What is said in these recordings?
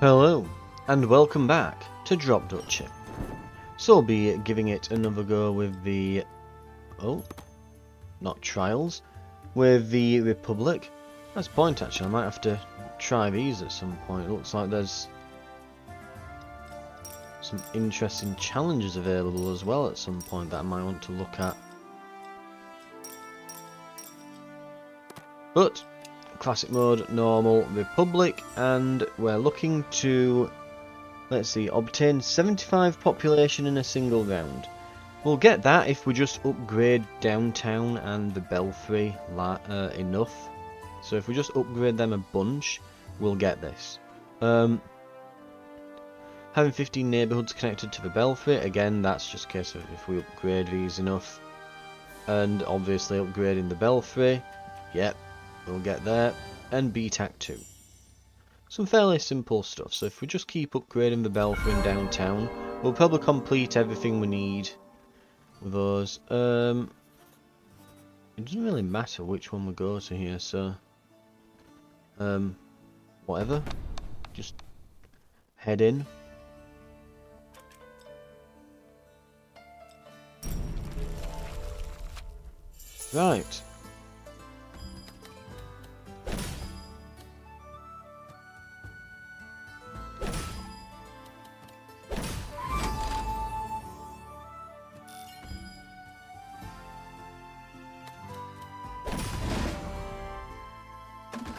Hello, and welcome back to Duchy. So I'll be giving it another go with the... oh, not trials, with the Republic. That's a point actually, I might have to try these at some point. It looks like there's some interesting challenges available as well at some point that I might want to look at. But, classic mode, normal, Republic, and we're looking to... let's see, obtain 75 population in a single round. We'll get that if we just upgrade downtown and the belfry enough. So if we just upgrade them a bunch, we'll get this. Having 15 neighbourhoods connected to the belfry, again that's just a case of if we upgrade these enough. And obviously upgrading the belfry, yep, we'll get there. And BTAC 2. Some fairly simple stuff, so if we just keep upgrading the belfry in downtown, we'll probably complete everything we need with those. It doesn't really matter which one we go to here, so whatever, just head in. Right.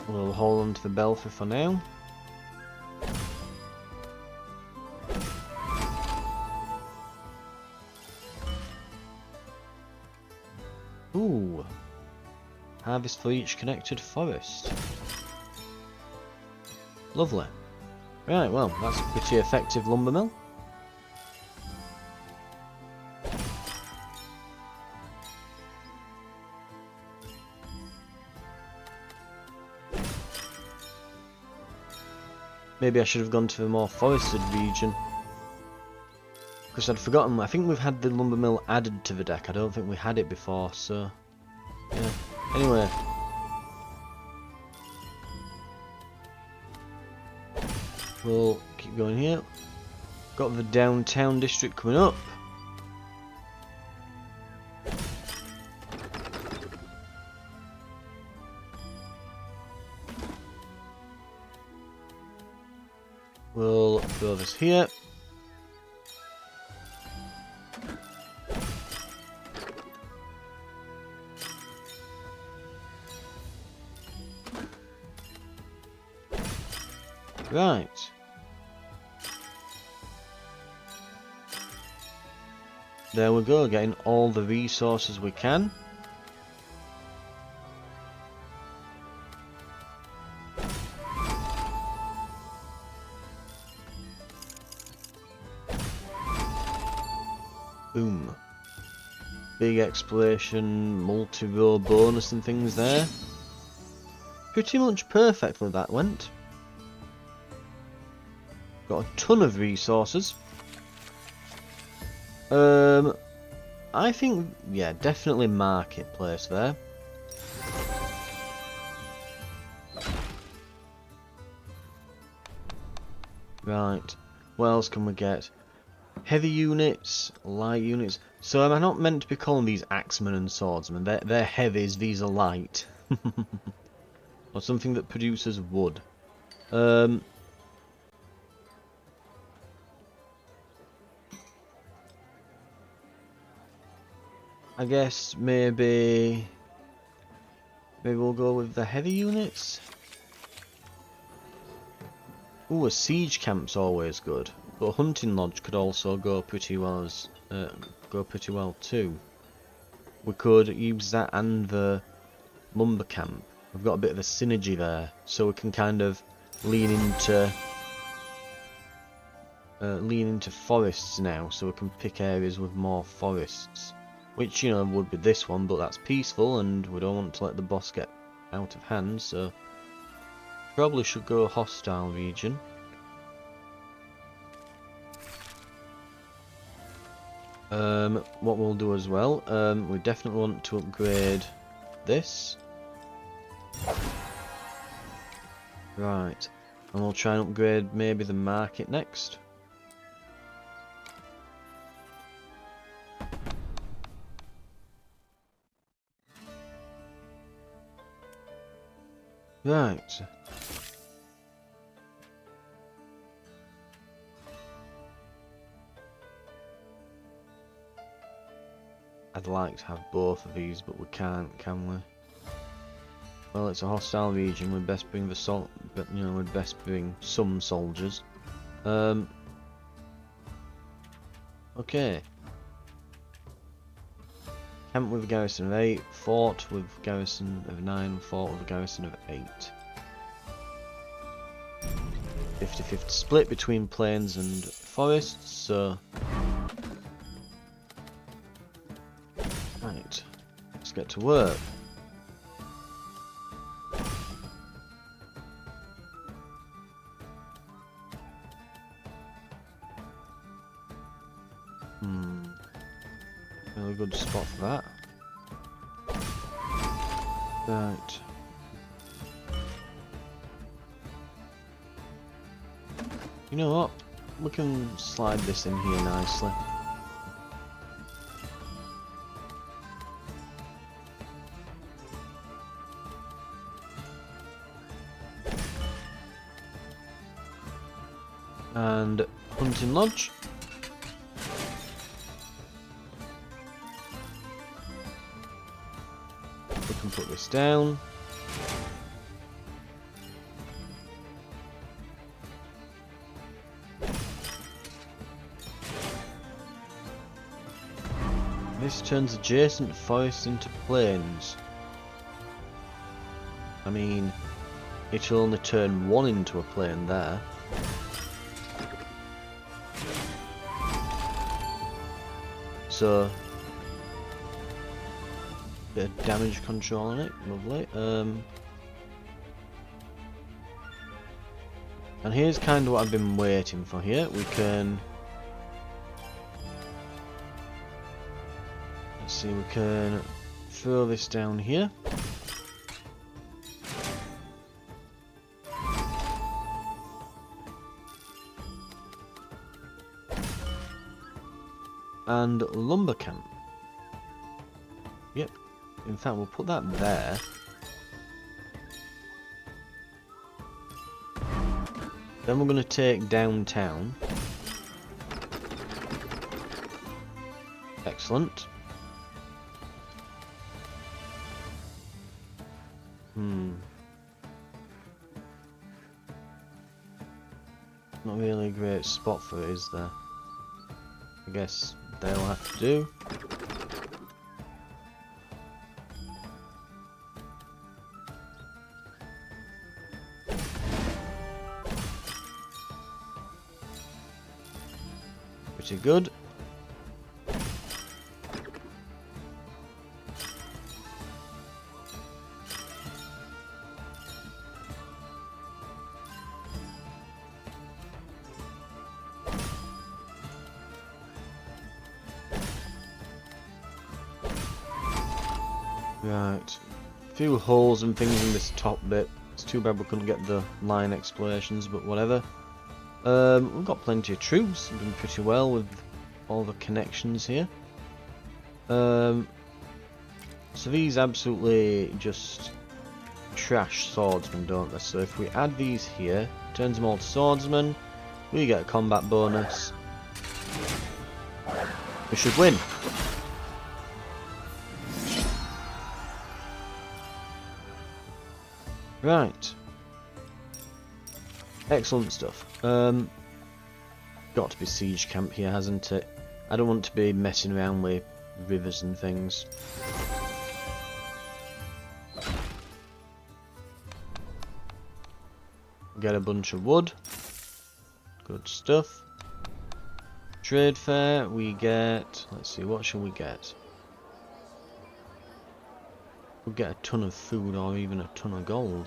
We'll hold on to the belfry for now. Ooh. Harvest for each connected forest. Lovely. Right, well, that's a pretty effective lumber mill. Maybe I should have gone to the more forested region. Because I'd forgotten, I think we've had the lumber mill added to the deck. I don't think we had it before, so... yeah. Anyway. We'll keep going here. Got the downtown district coming up. We'll throw this here. Right. There we go, getting all the resources we can. Boom. Big exploration, multi-row bonus and things there. Pretty much perfectly that went. Got a ton of resources. I think, yeah, definitely marketplace there. Right, what else can we get? Heavy units, light units. So am I not meant to be calling these axemen and swordsmen? They're heavies, these are light. Or something that produces wood. I guess maybe we'll go with the heavy units. Ooh, a siege camp's always good, but a hunting lodge could also go pretty well too. We could use that and the lumber camp. We've got a bit of a synergy there, so we can kind of lean into forests now, so we can pick areas with more forests. Which, you know, would be this one, but that's peaceful and we don't want to let the boss get out of hand, so probably should go hostile region. What we'll do as well, we definitely want to upgrade this. Right. And we'll try and upgrade maybe the market next. Right. I'd like to have both of these, but we can't, can we? Well, it's a hostile region. We'd best bring the but you know, we'd best bring some soldiers. Okay. Camp with a garrison of 8, fort with a garrison of 9, fort with a garrison of 8. 50-50 split between plains and forests, so... Right, let's get to work. Really good spot for that. Right. You know what? We can slide this in here nicely. And hunting lodge. We can put this down. This turns adjacent forests into plains. I mean, it'll only turn one into a plain there. So, bit of damage control on it, lovely. And here's kind of what I've been waiting for here. We can... Let's see, we can throw this down here. And lumber camp. Yep. In fact, we'll put that there. Then we're going to take downtown. Excellent. Not really a great spot for it, is there? I guess they'll have to do. Pretty good. Right. A few holes and things in this top bit. It's too bad we couldn't get the line explorations, but whatever. We've got plenty of troops. We've done pretty well with all the connections here. So these absolutely just trash swordsmen, don't they? So if we add these here, turns them all to swordsmen, we get a combat bonus. We should win. Right. Excellent stuff. Got to be siege camp here, hasn't it? I don't want to be messing around with rivers and things. Get a bunch of wood. Good stuff. Trade fair, we get... Let's see, what shall we get? We'll get a ton of food or even a ton of gold.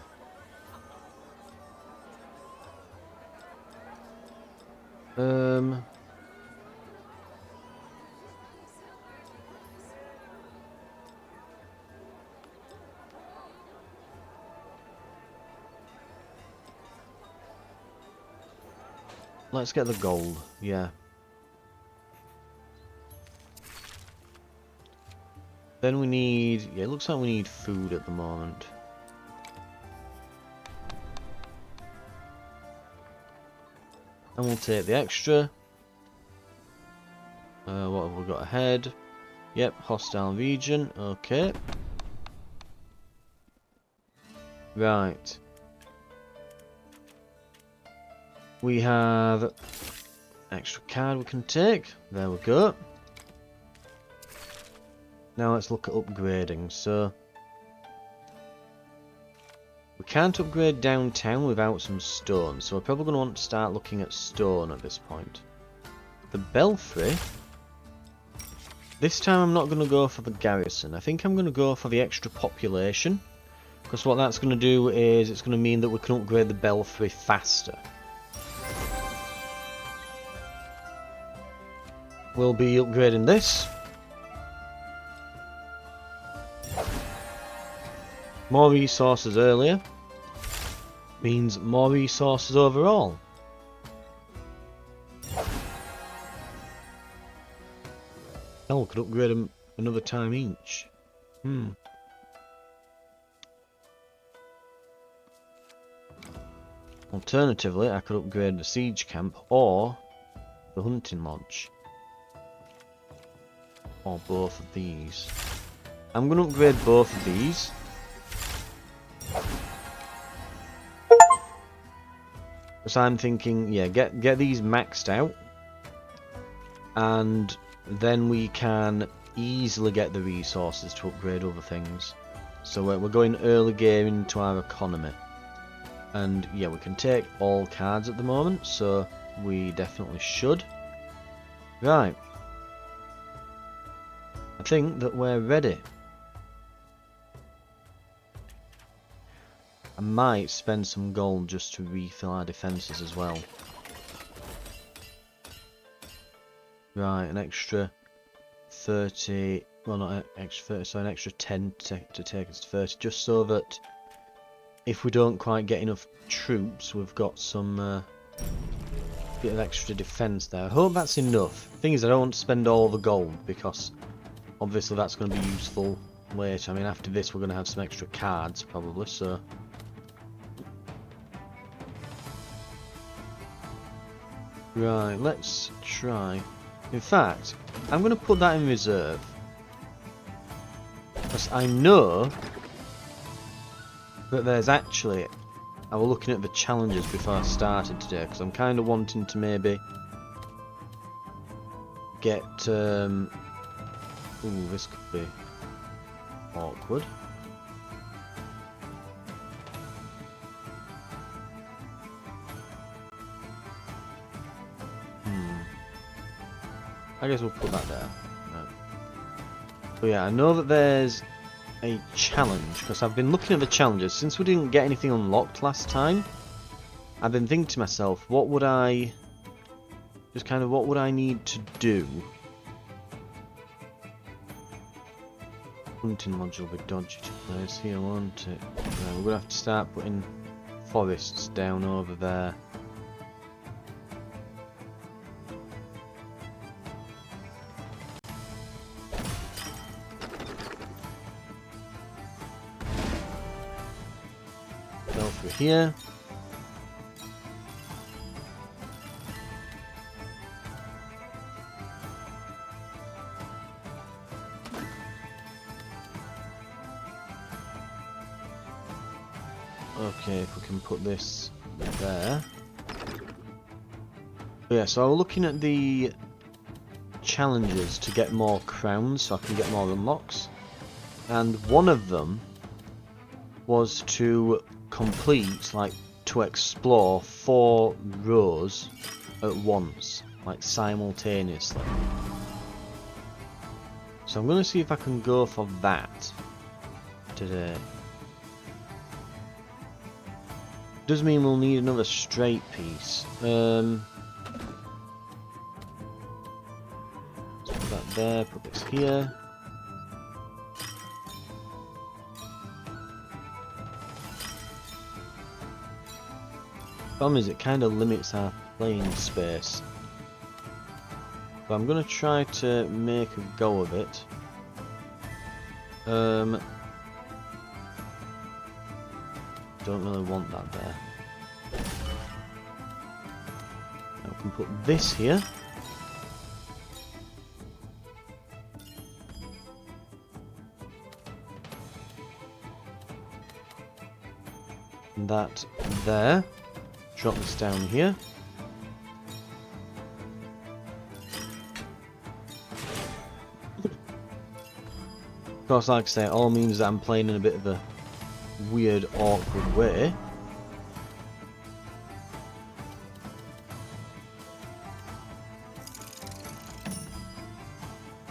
let's get the gold. Yeah. Then we need... yeah, it looks like we need food at the moment. And we'll take the extra. What have we got ahead? Yep, hostile region. Okay. Right. We have extra card we can take. There we go. Now let's look at upgrading. So we can't upgrade downtown without some stone, so we're probably going to want to start looking at stone at this point. The belfry. This time I'm not going to go for the garrison. I think I'm going to go for the extra population, because what that's going to do is it's going to mean that we can upgrade the belfry faster. We'll be upgrading this. More resources earlier means more resources overall. Hell, we could upgrade them another time each. Alternatively, I could upgrade the siege camp or the hunting lodge. Or both of these. I'm going to upgrade both of these. So I'm thinking, yeah, get these maxed out, and then we can easily get the resources to upgrade other things. So we're going early game into our economy, and yeah, we can take all cards at the moment, so we definitely should. Right, I think that we're ready. I might spend some gold just to refill our defences as well. Right, an extra 30, well not an extra 30, so an extra 10 to take us to 30, just so that if we don't quite get enough troops, we've got some bit of extra defence there. I hope that's enough. Thing is, I don't want to spend all the gold, because obviously that's going to be useful later. I mean, after this we're going to have some extra cards probably, so... Right, let's try. In fact, I'm going to put that in reserve. Because I know that there's actually... I was looking at the challenges before I started today, because I'm kind of wanting to maybe get... ooh, this could be awkward. I guess we'll put that there. Right. But yeah, I know that there's a challenge, because I've been looking at the challenges. Since we didn't get anything unlocked last time, I've been thinking to myself, what would I... just kind of, what would I need to do? Hunting lodge will be dodgy to place here, won't it? Right, we're going to have to start putting forests down over there. Here. Okay, if we can put this there. But yeah, so I was looking at the challenges to get more crowns so I can get more unlocks. And one of them was to complete, like, to explore 4 rows at once, like simultaneously. So I'm going to see if I can go for that today. Does mean we'll need another straight piece. Let's put that there, put this here. Problem is, it kind of limits our playing space. But I'm going to try to make a go of it. Don't really want that there. I can put this here. And that there. Drop this down here. Of course, like I say, it all means that I'm playing in a bit of a weird, awkward way.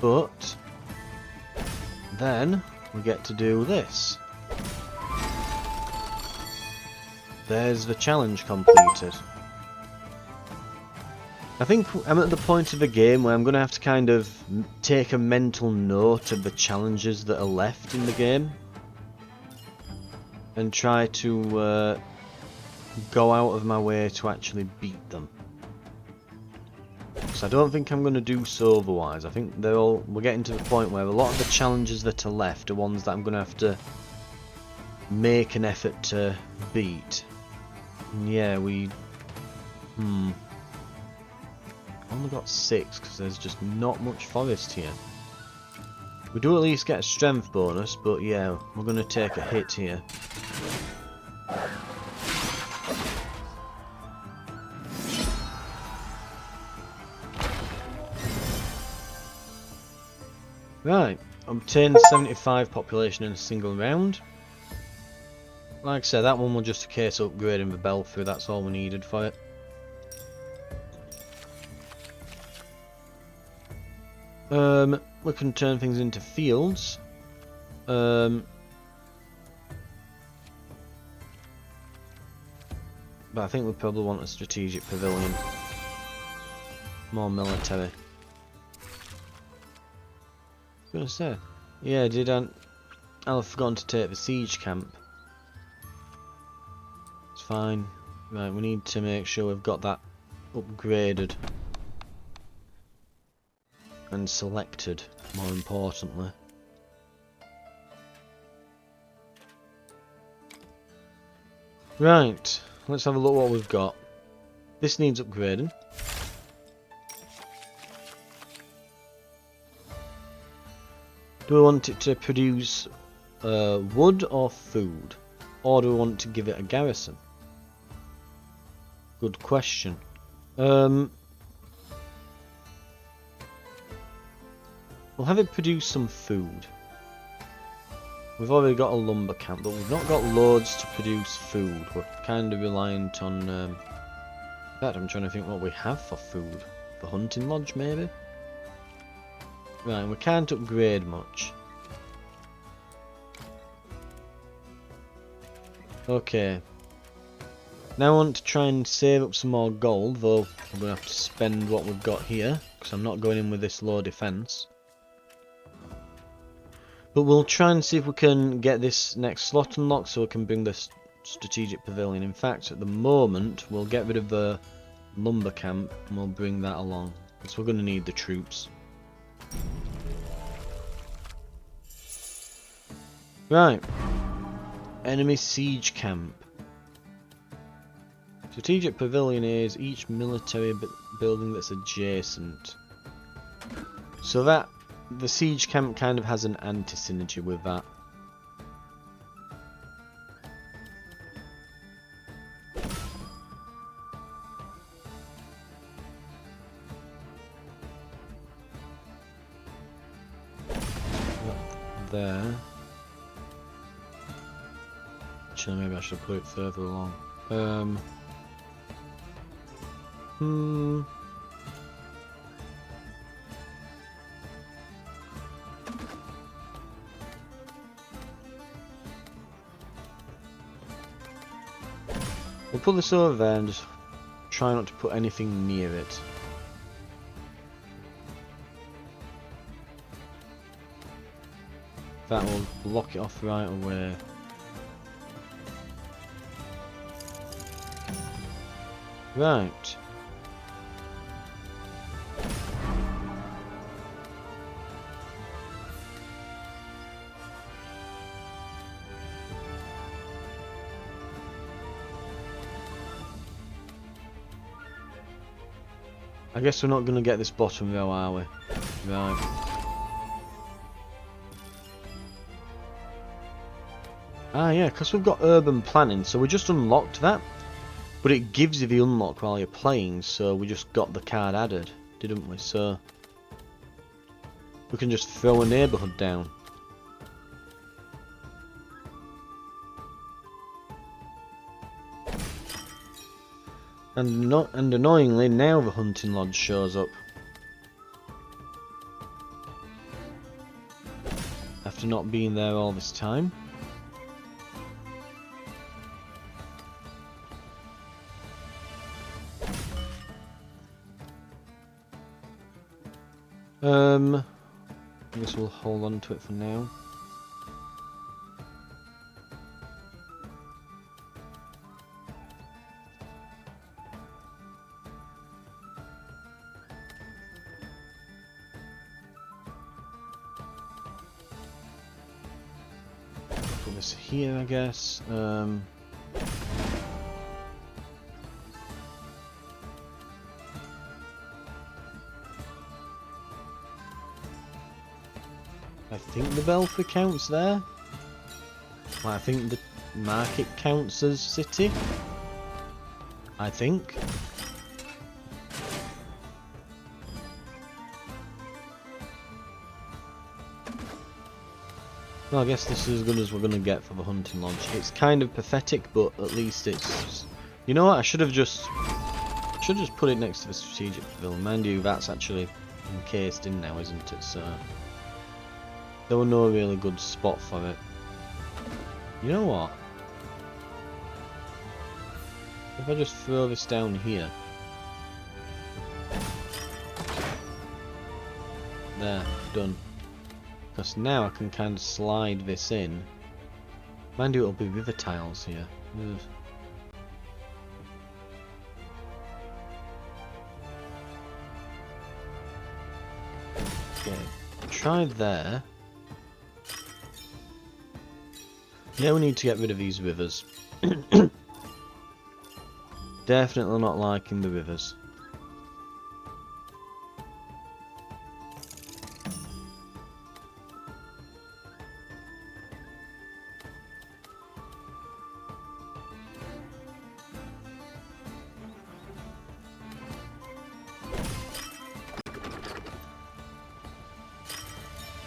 But then we get to do this. There's the challenge completed. I think I'm at the point of the game where I'm going to have to kind of take a mental note of the challenges that are left in the game. And try to go out of my way to actually beat them. So I don't think I'm going to do so otherwise. I think we're getting to the point where a lot of the challenges that are left are ones that I'm going to have to make an effort to beat. And yeah, we... only got 6 because there's just not much forest here. We do at least get a strength bonus, but yeah, we're going to take a hit here. Right, obtained 75 population in a single round. Like I said, that one was just a case of upgrading the belfry, that's all we needed for it. We can turn things into fields. But I think we probably want a strategic pavilion. More military. I was gonna say, yeah, I'll have forgotten to take the siege camp. It's fine. Right, we need to make sure we've got that upgraded. And selected, more importantly. Right, let's have a look what we've got. This needs upgrading. Do we want it to produce wood or food? Or do we want to give it a garrison? Good question. We'll have it produce some food. We've already got a lumber camp, but we've not got loads to produce food. We're kind of reliant on... in fact, I'm trying to think what we have for food. The hunting lodge, maybe? Right, we can't upgrade much. Okay. Now I want to try and save up some more gold, though I'm going to have to spend what we've got here, because I'm not going in with this low defence. But we'll try and see if we can get this next slot unlocked so we can bring this strategic pavilion. In fact, at the moment, we'll get rid of the lumber camp and we'll bring that along. Because we're going to need the troops. Right. Enemy siege camp. Strategic pavilion is each military building that's adjacent. So that... the siege camp kind of has an anti-synergy with that. There. Actually, maybe I should put it further along. We'll put this over there and just try not to put anything near it. That will block it off right away. Right. I guess we're not going to get this bottom row, are we? Right. Ah, yeah, because we've got urban planning, so we just unlocked that. But it gives you the unlock while you're playing, so we just got the card added, didn't we? So we can just throw a neighbourhood down. And annoyingly, now the hunting lodge shows up. After not being there all this time. I guess we'll hold on to it for now. Put this here, I guess. I think the belfry counts there. Well, I think the market counts as city. I think. Well, I guess this is as good as we're going to get for the hunting lodge. It's kind of pathetic, but at least it's... You know what? I should have just put it next to the strategic pavilion. Mind you, that's actually encased in now, isn't it? So there was no really good spot for it. You know what? If I just throw this down here. There, done. Because now I can kind of slide this in. Mind you, it'll be river tiles here. Ugh. Okay, try there. Yeah, we need to get rid of these rivers. Definitely not liking the rivers.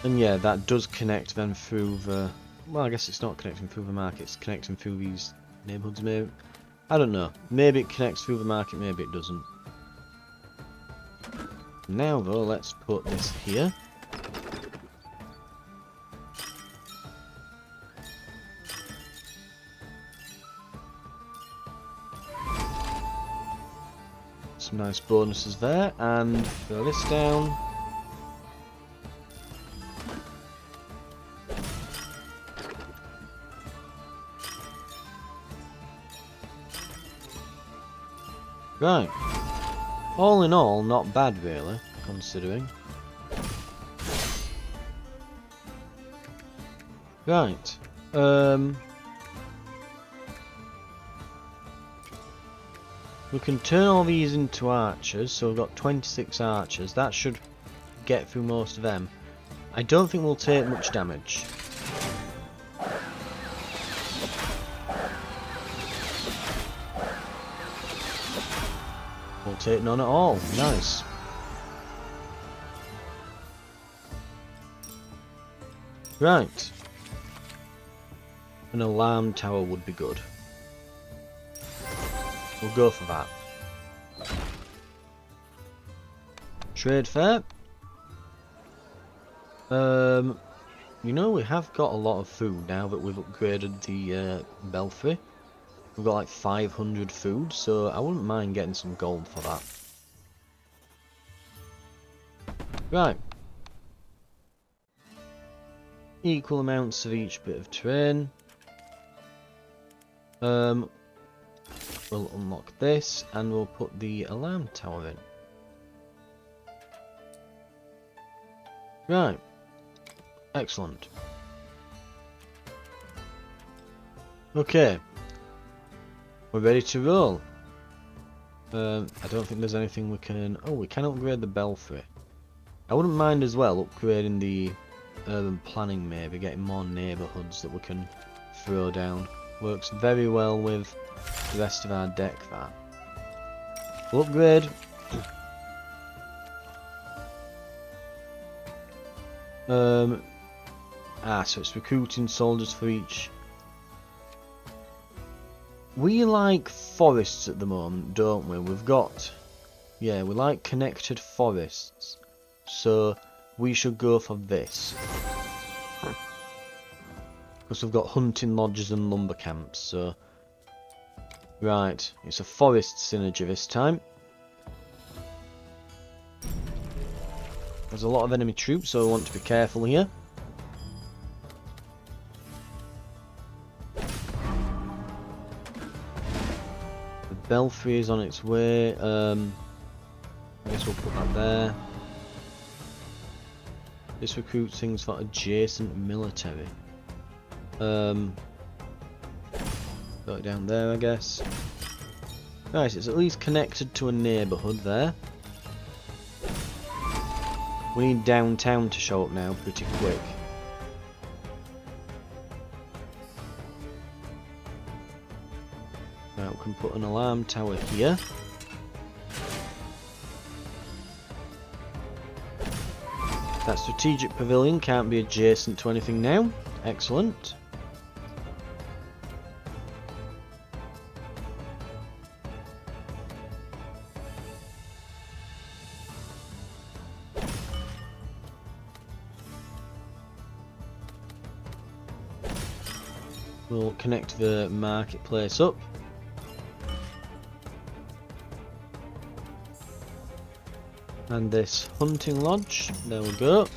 And yeah, that does connect then through the... Well, I guess it's not connecting through the market, it's connecting through these neighbourhoods maybe. I don't know. Maybe it connects through the market, maybe it doesn't. Now though, let's put this here. Some nice bonuses there, and throw this down. Right. All in all, not bad really, considering. Right. We can turn all these into archers, so we've got 26 archers. That should get through most of them. I don't think we'll take much damage. We'll take none at all. Nice. Right. An alarm tower would be good. We'll go for that. Trade fair. You know, we have got a lot of food now that we've upgraded the belfry. We've got like 500 food, so I wouldn't mind getting some gold for that. Right. Equal amounts of each bit of terrain. We'll unlock this and we'll put the alarm tower in. Right. Excellent. Okay. We're ready to roll. I don't think there's anything we can... Oh, we can upgrade the belfry. I wouldn't mind as well upgrading the urban planning, maybe getting more neighbourhoods that we can throw down. Works very well with the rest of our deck, that. We'll upgrade. So it's recruiting soldiers for each. We like forests at the moment, don't we? We've got... Yeah, we like connected forests. So we should go for this. Because we've got hunting lodges and lumber camps, so... Right, it's a forest synergy this time. There's a lot of enemy troops, so I want to be careful here. The belfry is on its way. I guess we'll put that there. This recruits things for adjacent military. Go it down there, I guess. Nice, it's at least connected to a neighbourhood there. We need downtown to show up now pretty quick. Right, we can put an alarm tower here. That strategic pavilion can't be adjacent to anything now. Excellent. We'll connect the marketplace up. And this hunting lodge. There we go.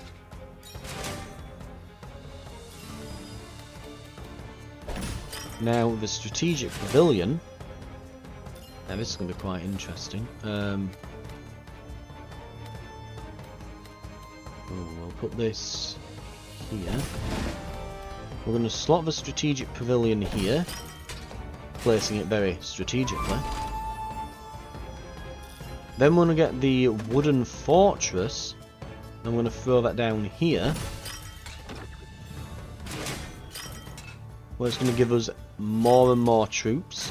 Now the strategic pavilion. Now this is going to be quite interesting. We'll put this here. We're going to slot the strategic pavilion here, placing it very strategically. Then we're going to get the wooden fortress. I'm going to throw that down here. Where it's going to give us more and more troops.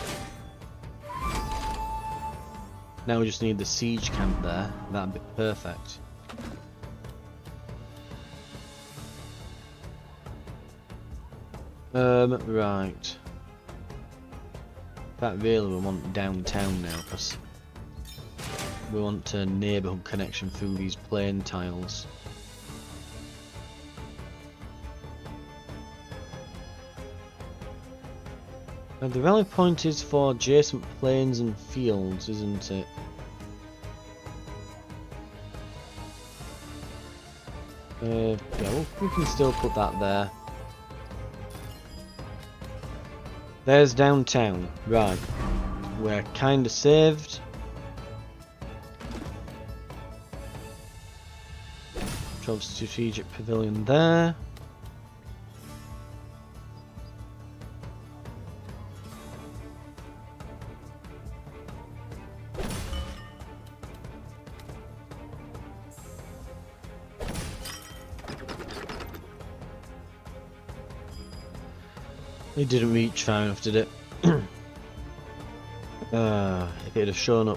Now we just need the siege camp there. That'd be perfect. Right. That really we want downtown now, because we want a neighbourhood connection through these plain tiles. Now the rally point is for adjacent plains and fields, isn't it? Yeah, well, we can still put that there. There's downtown. Right. We're kinda saved. Drop strategic pavilion there. It didn't reach far enough, did it? If it had showed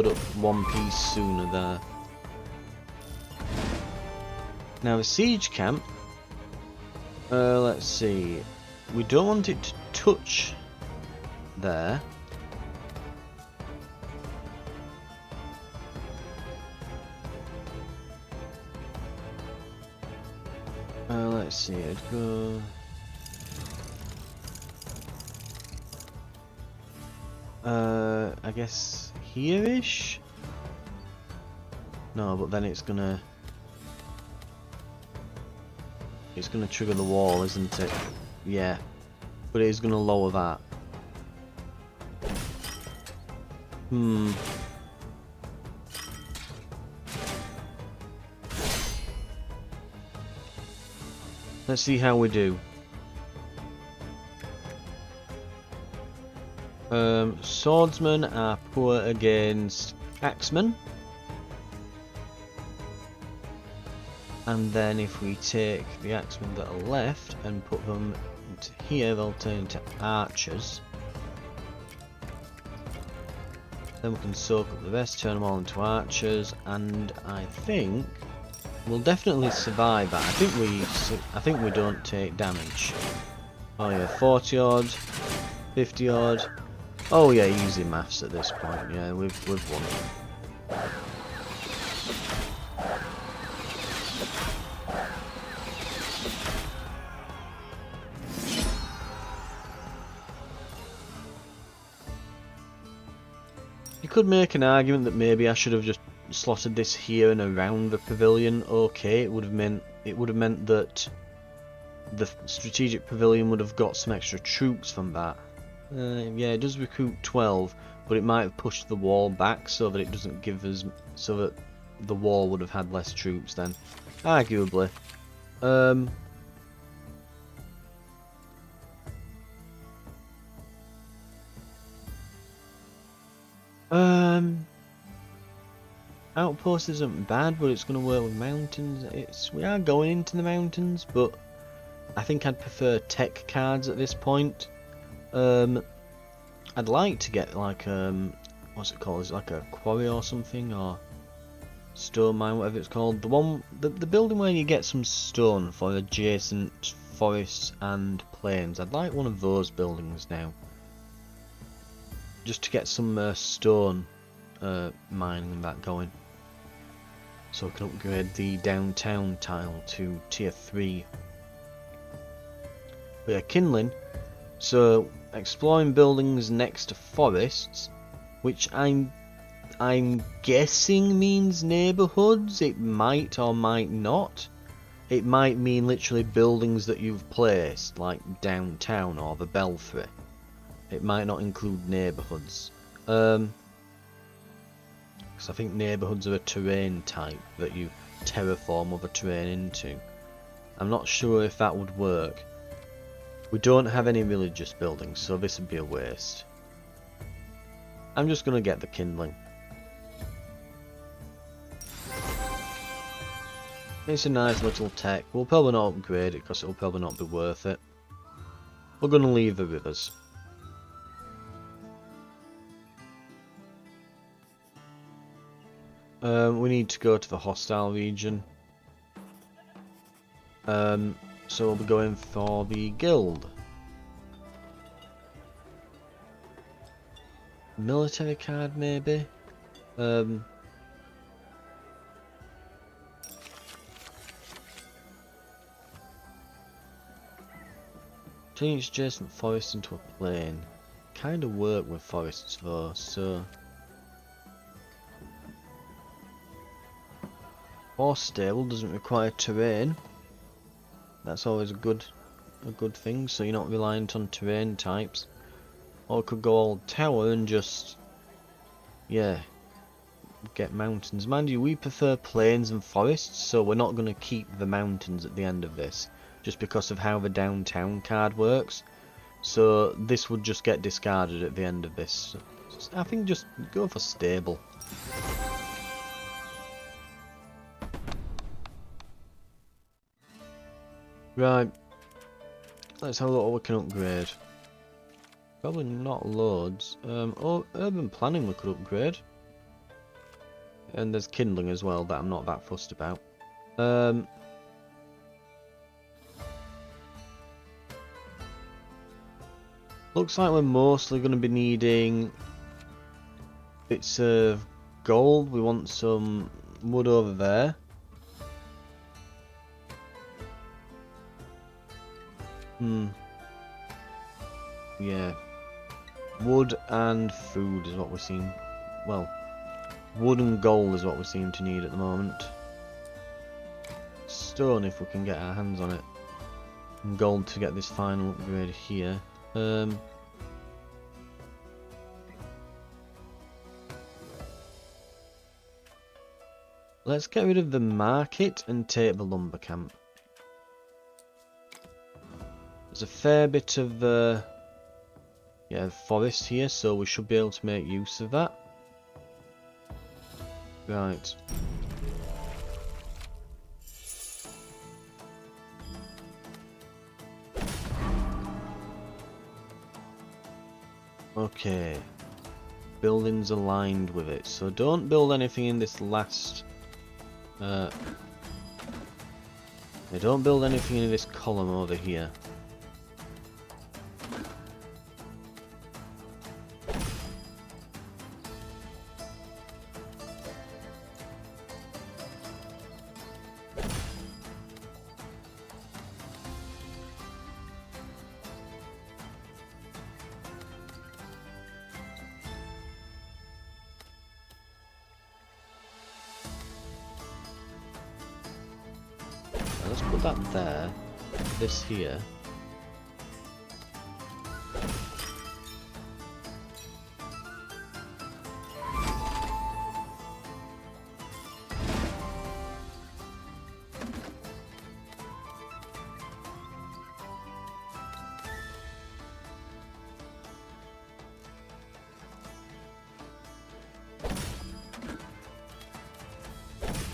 up one piece sooner there. Now the siege camp. Let's see. We don't want it to touch there. Let's see. It'd go. I guess here-ish? No, but then it's gonna trigger the wall, isn't it? Yeah. But it is gonna lower that. Hmm. Let's see how we do. Swordsmen are poor against axemen. And then if we take the axemen that are left and put them into here, they'll turn into archers. Then we can soak up the rest, turn them all into archers, and I think we'll definitely survive that. I think we don't take damage. Oh yeah, 40 odd, 50 odd. Oh yeah, easy maths at this point. Yeah, we've won. You could make an argument that maybe I should have just slotted this here and around the pavilion. Okay, it would have meant that the strategic pavilion would have got some extra troops from that. Yeah, it does recruit 12, but it might have pushed the wall back so that it doesn't give us, so that the wall would have had less troops then. Arguably. Outpost isn't bad, but it's going to work with mountains. We are going into the mountains, but I think I'd prefer tech cards at this point. I'd like to get like what's it called? Is it like a quarry or something, or stone mine, whatever it's called? The building where you get some stone for adjacent forests and plains. I'd like one of those buildings now, just to get some stone mining and that going, so I can upgrade the downtown tile to tier 3. But yeah, kindling. So exploring buildings next to forests, which I'm guessing means neighbourhoods. It might or might not. It might mean literally buildings that you've placed, like downtown or the Belfry. It might not include neighbourhoods. Because I think neighbourhoods are a terrain type that you terraform other terrain into. I'm not sure if that would work. We don't have any religious buildings, so this would be a waste. I'm just going to get the kindling. It's a nice little tech. We'll probably not upgrade it because it'll probably not be worth it. We're going to leave the rivers. We need to go to the hostile region. So we'll be going for the guild. Military card maybe? Change adjacent forest into a plain. Kind of work with forests though, so... Horse stable doesn't require terrain. That's always a good thing, so you're not reliant on terrain types. Or could go all tower and just, yeah, get mountains. Mind you, we prefer plains and forests, so we're not going to keep the mountains at the end of this, just because of how the downtown card works. So this would just get discarded at the end of this. So I think just go for stable. Right, let's have a look what we can upgrade. Probably not loads. Oh, urban planning we could upgrade. And there's kindling as well that I'm not that fussed about. Looks like we're mostly going to be needing bits of gold. We want some wood over there. Yeah. Wood and food is what we seem... Well, wood and gold is what we seem to need at the moment. Stone if we can get our hands on it. And gold to get this final upgrade here. Let's get rid of the market and take the lumber camp. There's a fair bit of forest here, so we should be able to make use of that. Right. Okay. Buildings aligned with it, so don't build anything in this last... don't build anything in this column over here. Let's put that there. This here.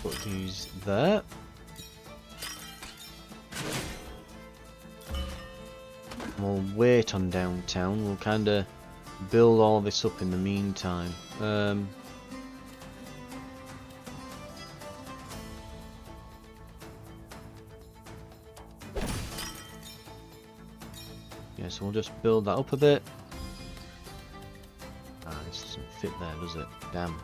Put these there. We'll wait on downtown. We'll kind of build all this up in the meantime. Yeah, so we'll just build that up a bit. Ah, this doesn't fit there, does it? Damn.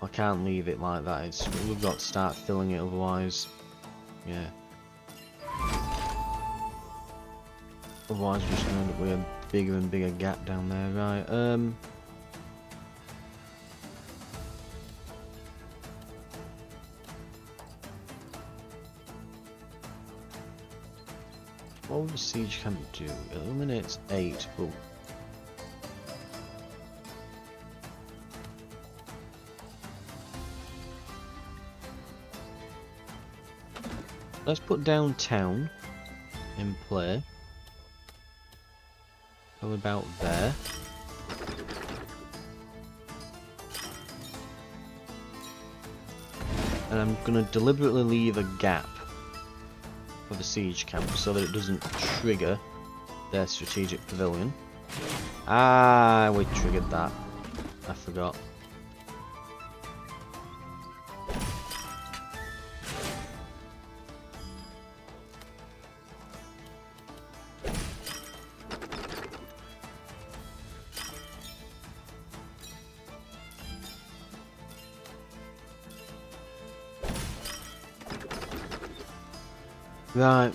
I can't leave it like that. We've got to start filling it, otherwise, yeah. Otherwise, we're just going to end up with a bigger and bigger gap down there, right? What would the siege camp do? It eliminates 8, but let's put downtown in play. Go about there. And I'm going to deliberately leave a gap for the siege camp so that it doesn't trigger their strategic pavilion. Ah, we triggered that. I forgot. Right.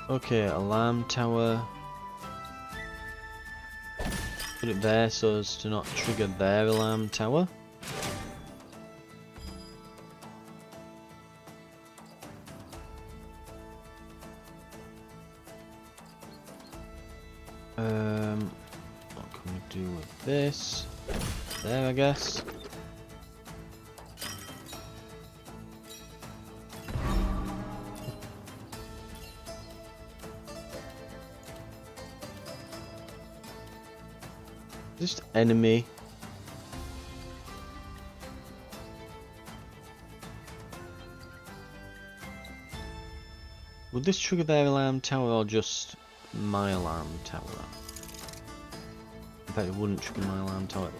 Okay, alarm tower. Put it there so as to not trigger their alarm tower. What can we do with this? There, I guess. Just enemy. Would this trigger their alarm tower or just my alarm tower? In fact, it wouldn't trigger my alarm tower.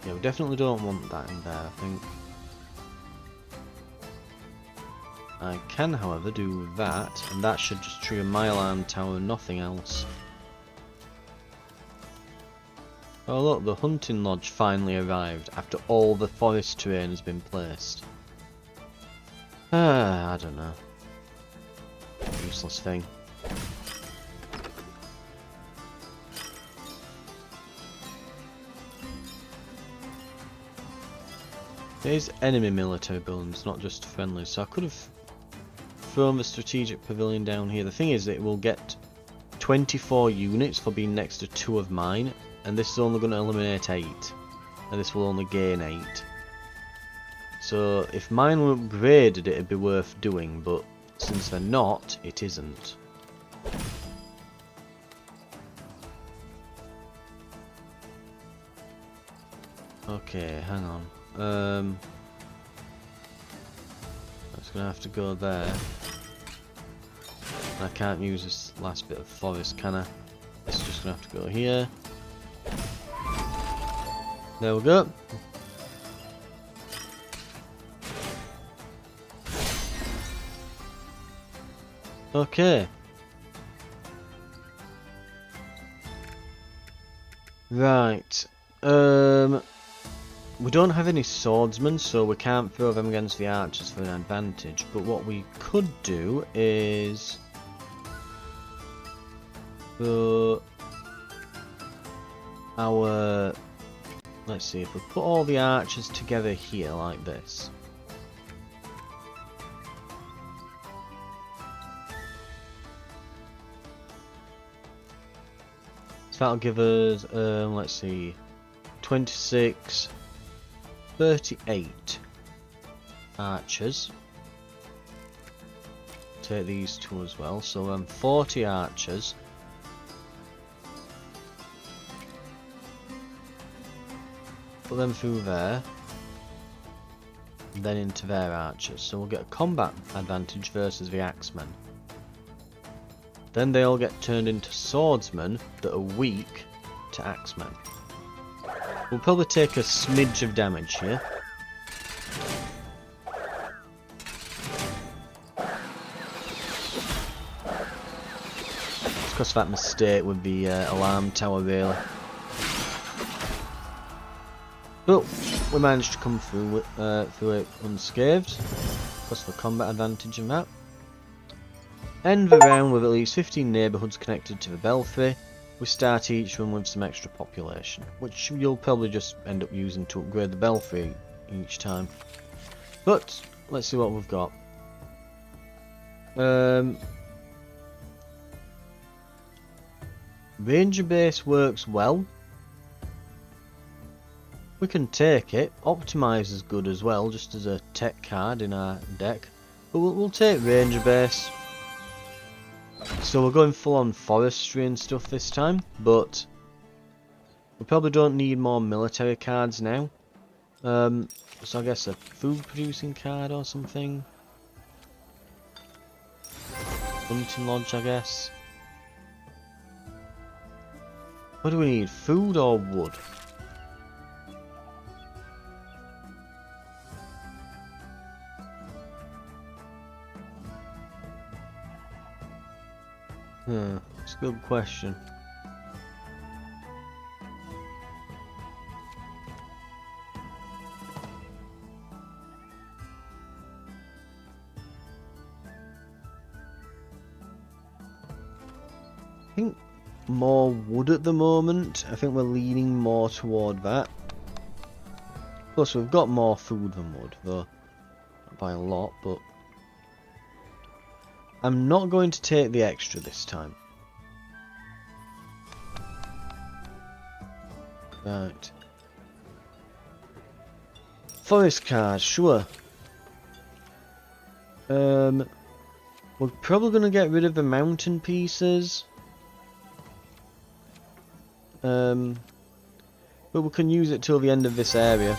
Yeah, we definitely don't want that in there, I think. I can, however, do that, and that should just trigger my alarm tower, nothing else. Oh look, the hunting lodge finally arrived after all the forest terrain has been placed. I don't know. Useless thing. There's enemy military buildings, not just friendly, so I could have thrown the strategic pavilion down here. The thing is, it will get 24 units for being next to 2 of mine, and this is only going to eliminate 8, and this will only gain 8. So if mine were upgraded, it'd be worth doing, but since they're not, it isn't. Okay, hang on. That's gonna have to go there. I can't use this last bit of forest, can I? It's just gonna have to go here. There we go. Okay. Right. We don't have any swordsmen, so we can't throw them against the archers for an advantage. But what we could do is put our... Let's see, if we put all the archers together here like this. So that'll give us, let's see, 26, 38 archers. Take these two as well, so 40 archers. Put them through there, and then into their archers. So we'll get a combat advantage versus the axemen. Then they all get turned into swordsmen that are weak to axemen. We'll probably take a smidge of damage here. It's because of that mistake with the alarm tower, really. But we managed to come through it unscathed. Plus the combat advantage in that. End the round with at least 15 neighbourhoods connected to the belfry. We start each one with some extra population, which you'll probably just end up using to upgrade the belfry each time. But let's see what we've got. Ranger base works well. We can take it. Optimize is good as well, just as a tech card in our deck. But we'll take Ranger base. So we're going full on forestry and stuff this time, but we probably don't need more military cards now. So I guess a food producing card or something. Hunting lodge, I guess. What do we need? Food or wood? It's a good question. I think more wood at the moment. I think we're leaning more toward that. Plus we've got more food than wood, though not by a lot, but I'm not going to take the extra this time. Right. Forest card, sure. We're probably going to get rid of the mountain pieces. But we can use it till the end of this area.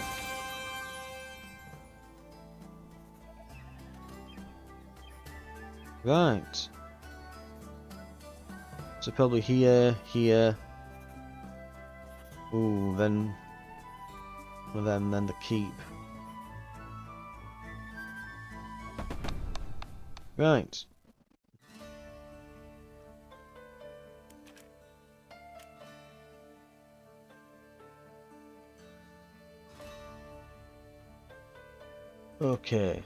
Right. So probably here, here. Ooh, then with them, then the keep. Right. Okay.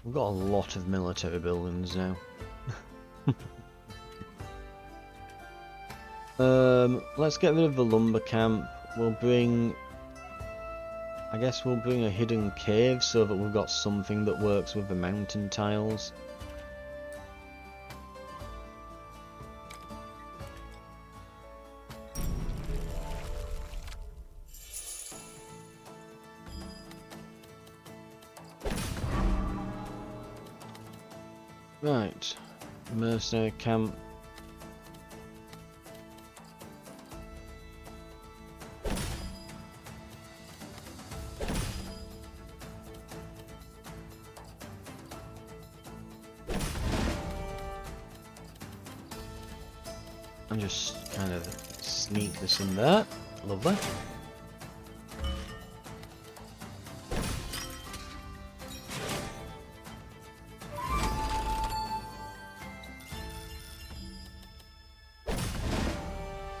We've got a lot of military buildings now. Let's get rid of the lumber camp. We'll bring... I guess we'll bring a hidden cave so that we've got something that works with the mountain tiles. Right, mercenary camp. And just kind of sneak this in there. Lovely.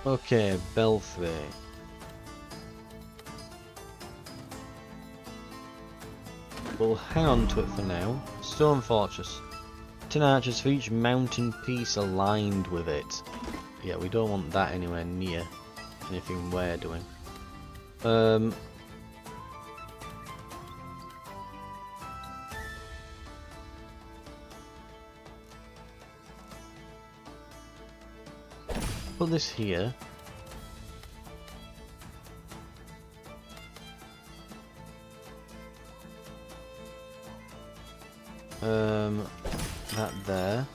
Okay, belfry. We'll hang on to it for now. Stone fortress. 10 archers for each mountain piece aligned with it. Yeah, we don't want that anywhere near anything we're doing. Put this here. That there.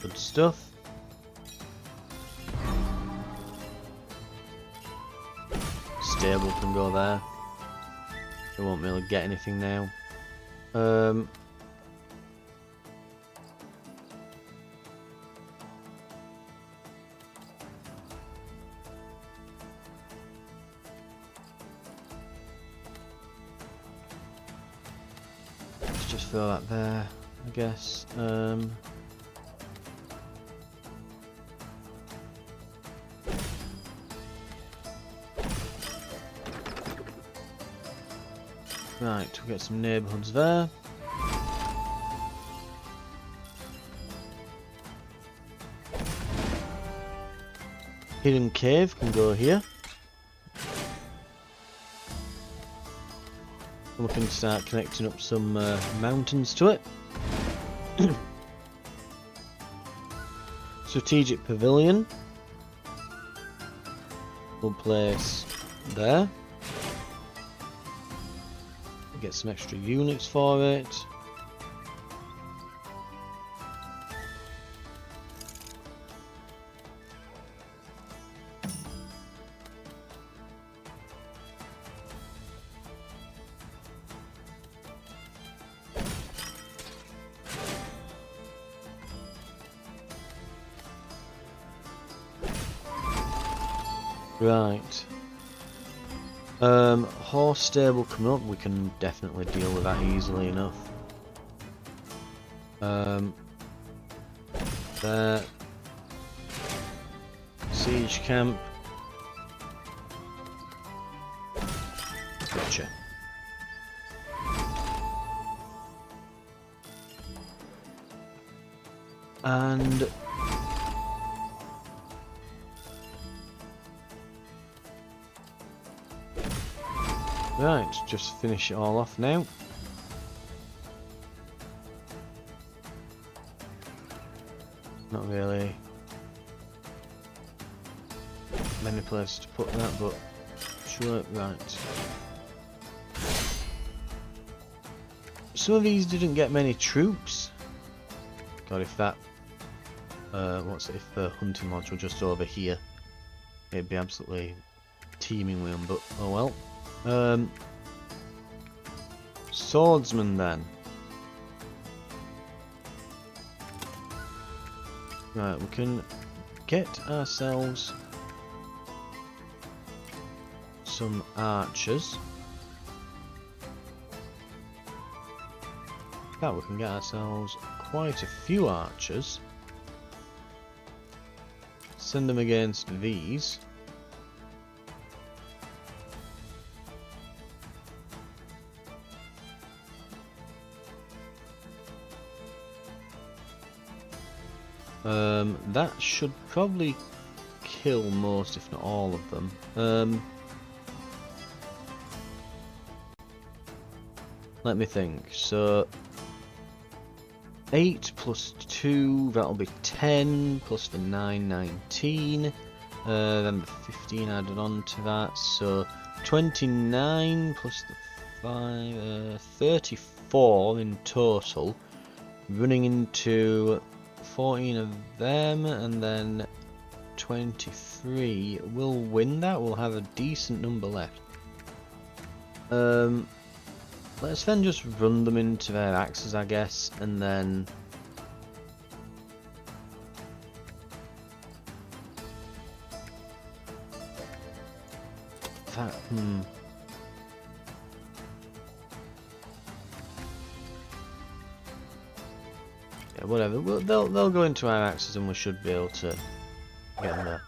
Good stuff. Stable can go there. We won't really get anything now. Let's just throw that there, I guess. Right, we'll get some neighbourhoods there. Hidden cave can go here. And we can start connecting up some mountains to it. Strategic pavilion. We'll place there. Get some extra units for it. Right. Horse stable coming up, we can definitely deal with that easily enough. There. Siege camp. Gotcha. And right, just finish it all off now. Not really many places to put that, but sure, right. Some of these didn't get many troops. God, if that, what's it, if the hunting lodge were just over here, it'd be absolutely teeming with them, but oh well. Swordsman then. Right, we can get ourselves some archers. Now we can get ourselves quite a few archers. send them against these. That should probably kill most, if not all of them. Let me think. So 8 plus 2, that'll be 10, plus the 9, 19, then the 15 added on to that, so 29 plus the 5, 34 in total, running into 14 of them, and then 23. We'll win that, we'll have a decent number left. Let's then just run them into their axes, I guess, and then that, yeah, whatever. They'll go into our axes, and we should be able to get them there.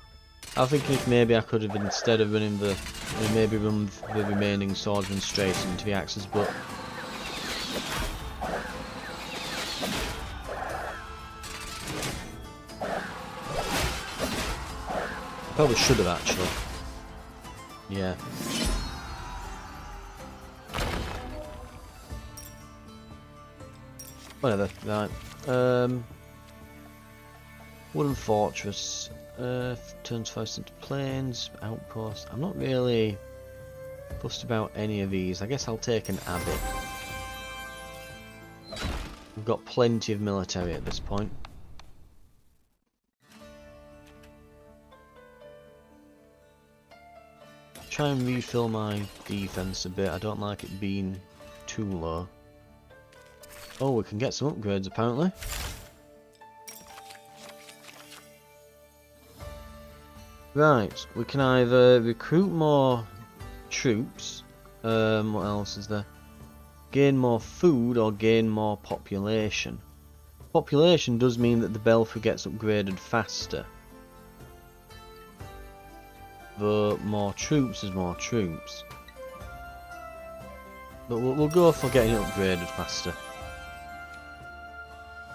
I was thinking if maybe I could have, instead of running the, maybe run the remaining swordsmen straight into the axes, but I probably should have actually. Yeah. Whatever. Right. Wooden fortress. Turns first into plains, outpost. I'm not really fussed about any of these. I guess I'll take an abbey. We've got plenty of military at this point. Try and refill my defense a bit. I don't like it being too low. Oh, we can get some upgrades apparently. Right, we can either recruit more troops, what else is there? Gain more food or gain more population. Population does mean that the belfry gets upgraded faster. Though more troops is more troops. But we'll go for getting it upgraded faster.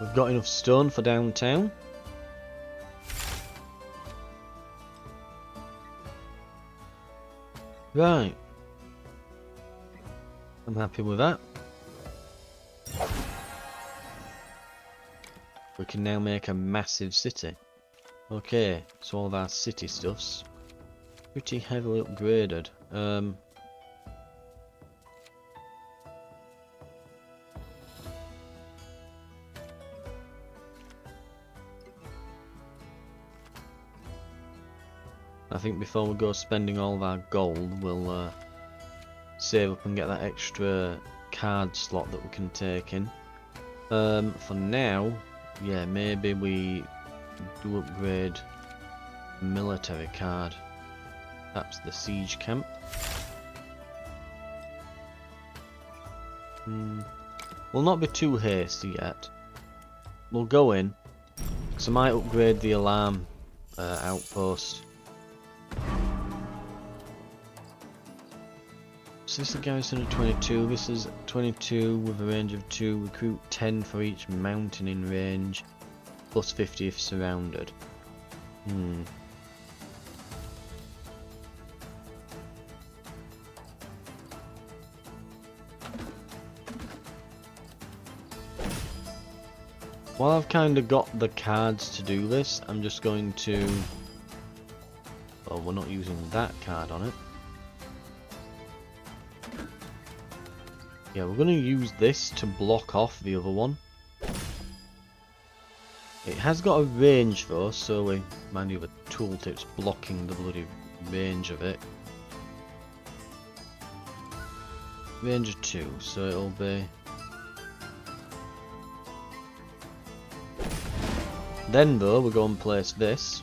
We've got enough stone for downtown. Right. I'm happy with that. We can now make a massive city. Okay, so all of our city stuff's pretty heavily upgraded. I think before we go spending all of our gold, we'll save up and get that extra card slot that we can take in. For now, yeah, maybe we do upgrade military card. Perhaps the siege camp. We'll not be too hasty yet. We'll go in, because I might upgrade the alarm outpost. So this is a garrison of 22, this is 22 with a range of 2, recruit 10 for each mountain in range, plus 50 if surrounded. While I've kind of got the cards to do this, I'm just going to... well, we're not using that card on it. Yeah, we're going to use this to block off the other one. It has got a range though, so we mind you the tooltip's blocking the bloody range of it. Range of 2, so it'll be... Then though, we'll go and place this.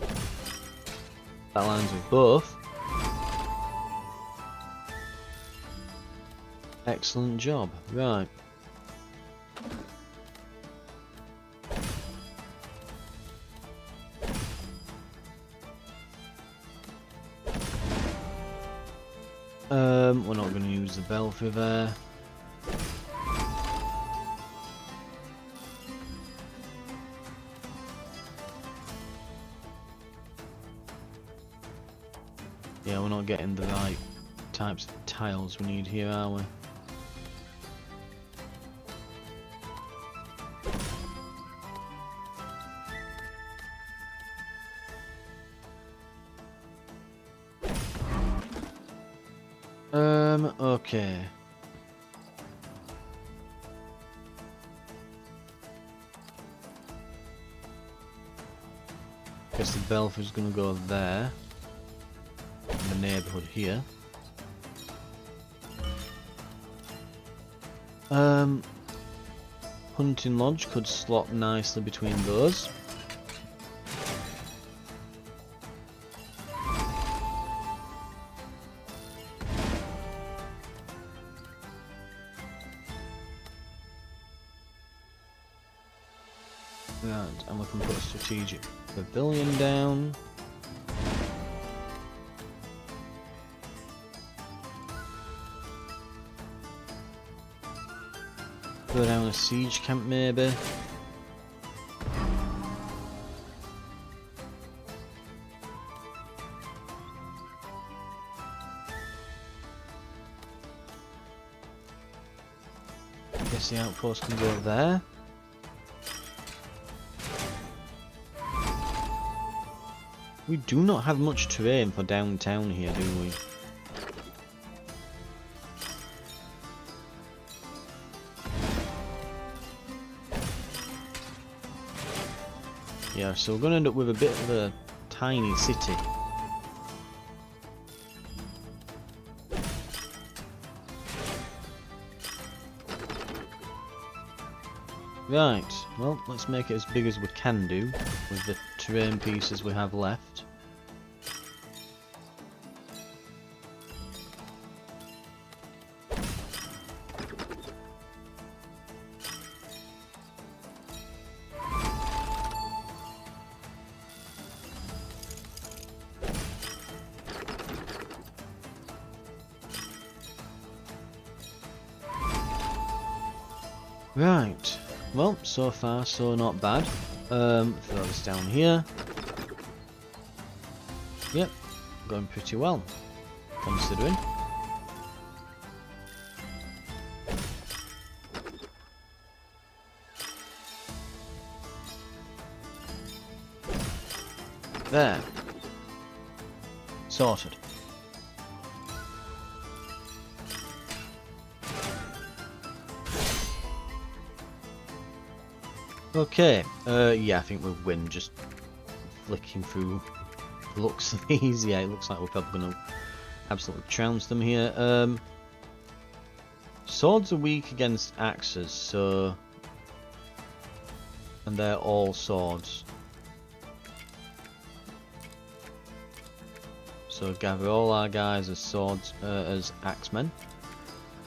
That aligns with both. Excellent job. Right. We're not going to use the belfry there. Yeah, we're not getting the right types of tiles we need here, are we? Okay. Guess the belfry's gonna go there. In the neighbourhood here. Hunting lodge could slot nicely between those. Right, and we can put a strategic pavilion down. Go down a siege camp maybe. I guess the outpost can go there. We do not have much terrain for downtown here, do we? Yeah, so we're going to end up with a bit of a tiny city. Right, well, let's make it as big as we can do with the terrain pieces we have left. Right, well, so far so not bad. Throw this down here. Yep, going pretty well, considering. There. Sorted. Okay, yeah, I think we'll win just flicking through the looks of these. Yeah, it looks like we're probably going to absolutely trounce them here. Swords are weak against axes, so... and they're all swords. So gather all our guys as swords, as axemen,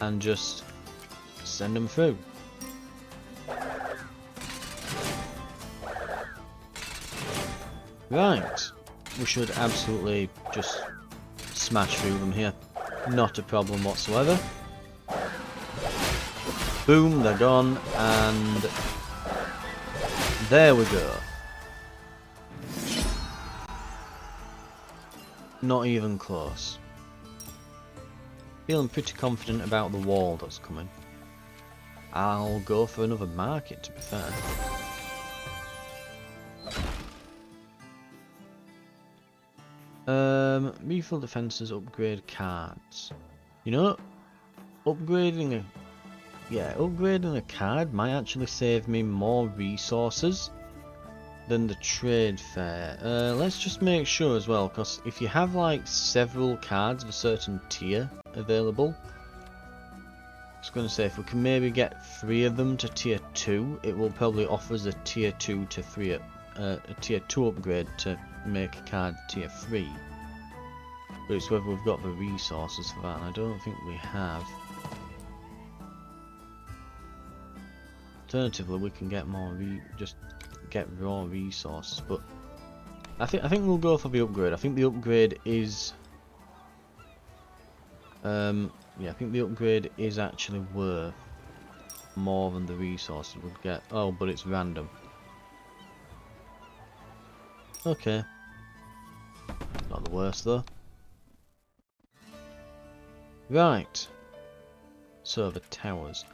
and just send them through. Right, we should absolutely just smash through them here. Not a problem whatsoever. Boom, they're gone, and there we go. Not even close. Feeling pretty confident about the wall that's coming. I'll go for another market, to be fair. Refill defences, upgrade cards. You know, upgrading a card might actually save me more resources than the trade fair. Let's just make sure as well, because if you have like several cards of a certain tier available, I was going to say if we can maybe get 3 of them to tier 2, it will probably offer us a tier 2 to 3, a tier 2 upgrade to make a card tier 3. But it's whether we've got the resources for that, and I don't think we have. Alternatively, we can get more just get raw resources, but I think we'll go for the upgrade. I think the upgrade is Yeah, I think the upgrade is actually worth more than the resources would get. Oh, but it's random. Okay. Not the worst though. Right. So the towers.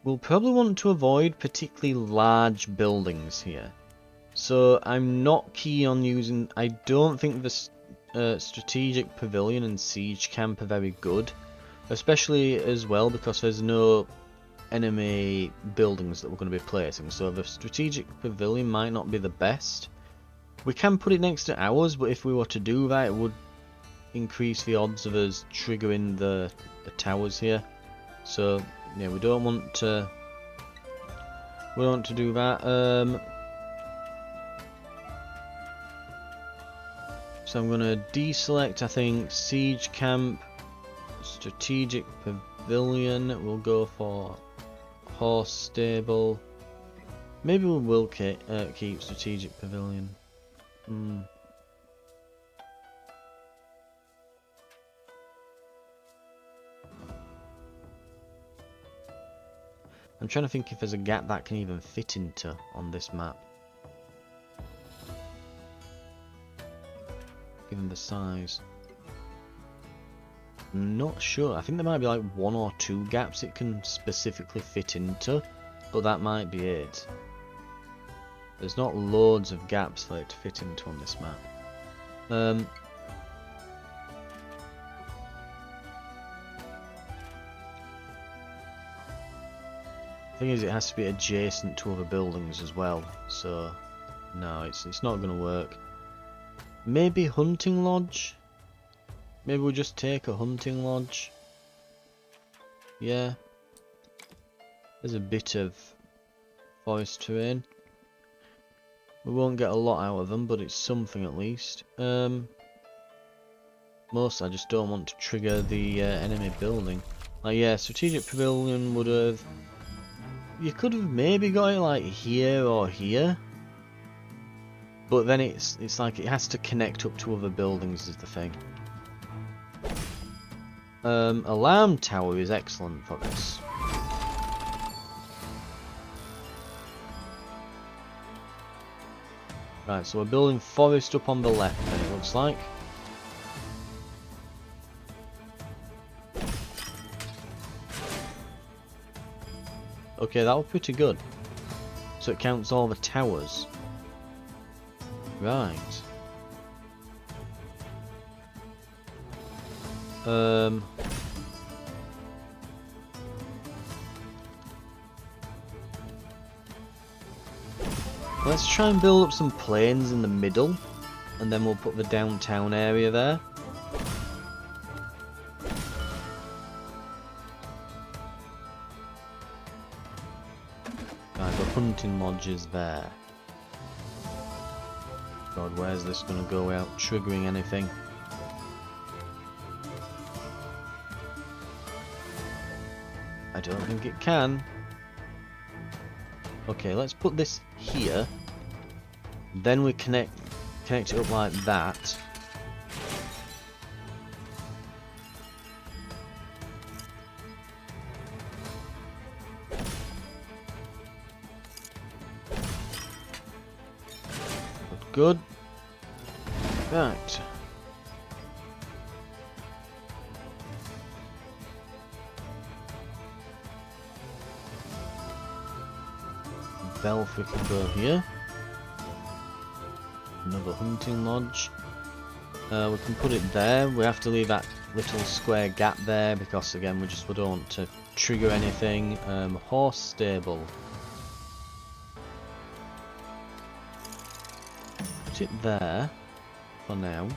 We'll probably want to avoid particularly large buildings here. So I'm not keen on using... I don't think the strategic pavilion and siege camp are very good. Especially as well because there's no enemy buildings that we're going to be placing. So the strategic pavilion might not be the best. We can put it next to ours, but if we were to do that, it would increase the odds of us triggering the towers here. So yeah, we don't want to do that. So I'm going to deselect, I think, siege camp, strategic pavilion. We'll go for horse stable. Maybe we will keep strategic pavilion. I'm trying to think if there's a gap that can even fit into on this map. Given the size. I'm not sure. I think there might be like 1 or 2 gaps it can specifically fit into, but that might be it. There's not loads of gaps for it to fit into on this map. Thing is, it has to be adjacent to other buildings as well, so no, it's not going to work. Maybe hunting lodge? Maybe we'll just take a hunting lodge. Yeah. There's a bit of forest terrain. We won't get a lot out of them, but it's something at least. Most I just don't want to trigger the enemy building. Like, yeah, strategic pavilion would have... You could have maybe got it like here or here. But then it's like it has to connect up to other buildings is the thing. Alarm tower is excellent for this. Right, so we're building forest up on the left then it looks like. Okay, that was pretty good. So it counts all the towers. Right. Let's try and build up some plains in the middle, and then we'll put the downtown area there. Right, the hunting lodge is there. God, where's this going to go without triggering anything? I don't think it can. Okay, let's put this here. Then we connect it up like that. Good. Right. Belfry can go here. Another hunting lodge. We can put it there. We have to leave that little square gap there because again we don't want to trigger anything. Horse stable. Put it there for now.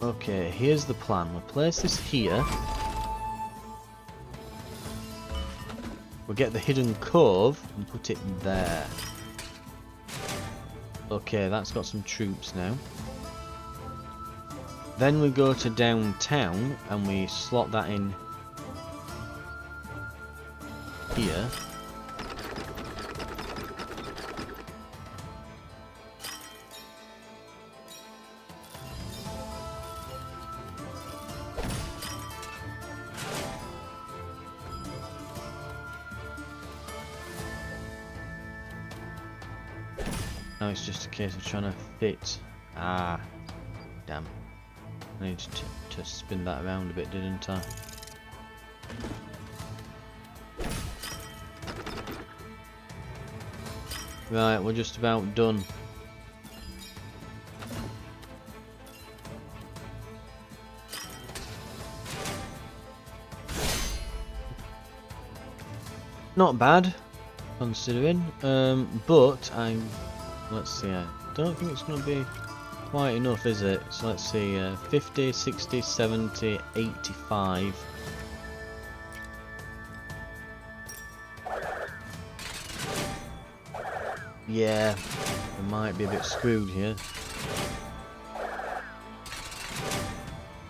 Okay, here's the plan. We'll place this here. We'll get the hidden cove and put it there. Okay, that's got some troops now. Then we go to downtown and we slot that in here. Now it's just a case of trying to fit. Ah, damn. I needed to spin that around a bit, didn't I? Right, we're just about done. Not bad, considering. But let's see. I don't think it's going to be quite enough, is it? So let's see. 50, 60, 70, 85. Yeah, we might be a bit screwed here.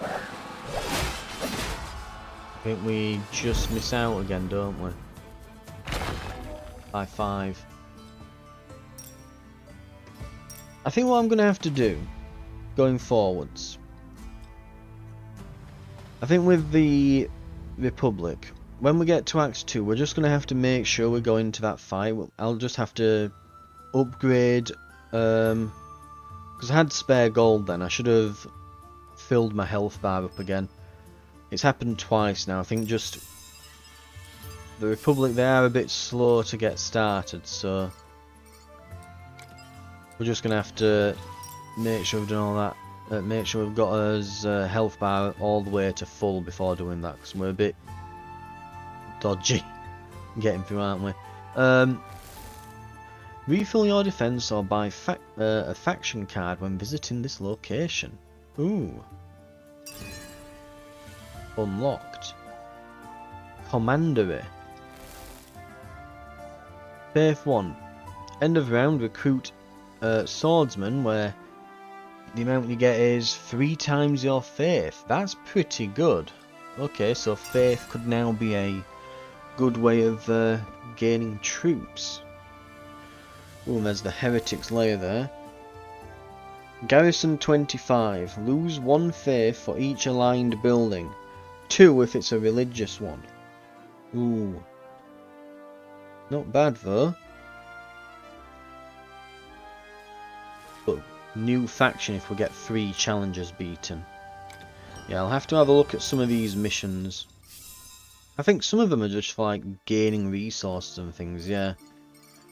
I think we just miss out again, don't we? By 5. I think what I'm going to have to do, going forwards, I think with the Republic, when we get to Act 2, we're just going to have to make sure we go into that fight. I'll just have to upgrade, because I had spare gold then. I should have filled my health bar up again. It's happened twice now. I think just the Republic, they are a bit slow to get started, so we're just gonna have to make sure we've done all that. Make sure we've got our health bar all the way to full before doing that, because we're a bit dodgy getting through, aren't we? Refill your defense or buy a faction card when visiting this location. Ooh. Unlocked. Commandery. Faith 1. End of round, recruit swordsman, where the amount you get is 3 times your faith. That's pretty good. Okay, so faith could now be a good way of gaining troops. Ooh, there's the heretics layer there. Garrison 25. Lose 1 faith for each aligned building. 2 if it's a religious one. Ooh. Not bad though. But new faction if we get 3 challengers beaten. Yeah, I'll have to have a look at some of these missions. I think some of them are just for like gaining resources and things, yeah.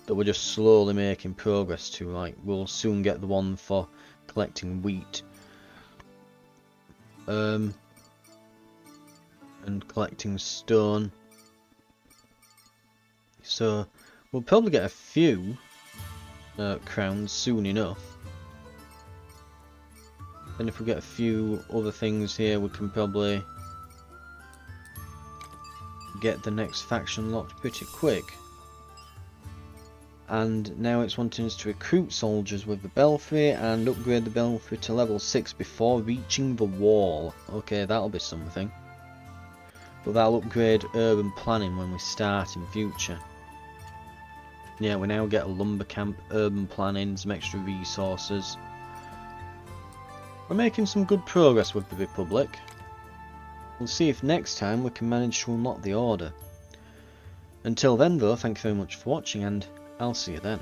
That we're just slowly making progress to. Like, we'll soon get the one for collecting wheat. And collecting stone. So, we'll probably get a few crowns soon enough. And if we get a few other things here, we can probably get the next faction locked pretty quick. And now it's wanting us to recruit soldiers with the belfry and upgrade the belfry to level 6 before reaching the wall. Okay, that'll be something. But that'll upgrade urban planning when we start in future. Yeah, we now get a lumber camp, urban planning, some extra resources. We're making some good progress with the Republic. We'll see if next time we can manage to unlock the Order. Until then though, thank you very much for watching and I'll see you then.